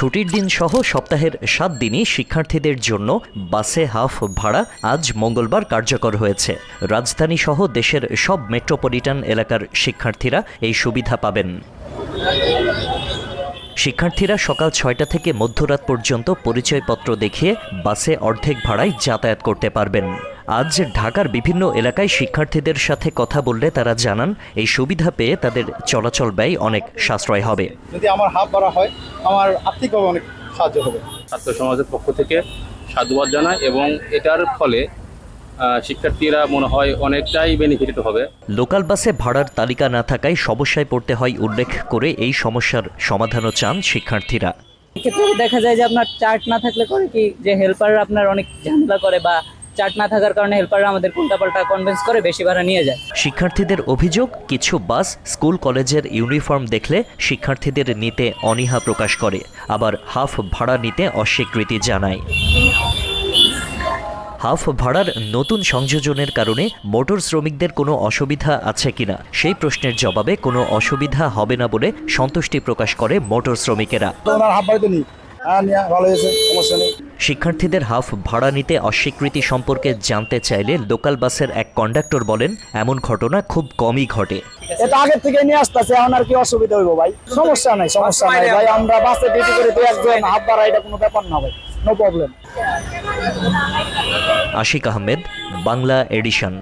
ছুটির দিন সহ সপ্তাহের 7 দিনই শিক্ষার্থীদের জন্য বাসে হাফ ভাড়া আজ মঙ্গলবার কার্যকর হয়েছে। রাজধানী সহ দেশের সব মেট্রোপলিটন এলাকার শিক্ষার্থীরা এই সুবিধা পাবেন। শিক্ষার্থীরা সকাল 6টা থেকে মধ্যরাত পর্যন্ত পরিচয়পত্র দেখিয়ে বাসে অর্ধেক ভাড়ায় যাতায়াত করতে পারবেন। আজ ঢাকার বিভিন্ন এলাকায় শিক্ষার্থীদের সাথে কথা বললে তারা জানান এই সুবিধা পেয়ে তাদের চলাচল ব্যয় অনেক সাশ্রয় হবে। যদি আমার হাফ ভাড়া হয় আমার আর্থিকভাবে অনেক সাহায্য হবে। ছাত্র সমাজের পক্ষ থেকে সাধুবাদ জানাই এবং এটার ফলে শিক্ষার্থীরা মনে হয় অনেকটাই বেনিফিটেড হবে। লোকাল বাসে ভাড়ার তালিকা না থাকায় সমস্যায় পড়তে হয় উল্লেখ করে এই সমস্যার সমাধানও চান শিক্ষার্থীরা। এক্ষেত্রে দেখা যায় যে আপনার চার্ট না থাকলে করে কি যে হেল্পাররা আপনার অনেক ঝামেলা করে বা চার্ট না থাকার কারণে হেল্পাররা আমাদের উল্টাপাল্টা কনভিন্স করে বেশি ভাড়া নিয়ে যায়। শিক্ষার্থীদের অভিযোগ, কিছু বাস স্কুল কলেজের ইউনিফর্ম দেখলে শিক্ষার্থীদের নিতে অনীহা প্রকাশ করে, আবার হাফ ভাড়া নিতে অস্বীকৃতি জানায়। হাফ ভাড়ার নতুন সংযোজনের কারণে মোটর শ্রমিকদের কোনো অসুবিধা আছে কিনা সেই প্রশ্নের জবাবে কোনো অসুবিধা হবে না বলে সন্তুষ্টি প্রকাশ করে মোটর শ্রমিকেরা। শিক্ষার্থীদের হাফ ভাড়া নিতে অস্বীকৃতি সম্পর্কে জানতে চাইলে লোকাল বাসের এক কন্ডাক্টর বলেন, এমন ঘটনা খুব কমই ঘটে। এটা আগে থেকে নিয়ে আসতেছে, এখন আর কি অসুবিধা হইব ভাই? সমস্যা নাই ভাই, আমরা বাসে ডিউটি করে তো একজন হাফ ভাড়া, এটা কোনো ব্যাপার না ভাই, no problem. Ashiq Ahmed, Bangla addition.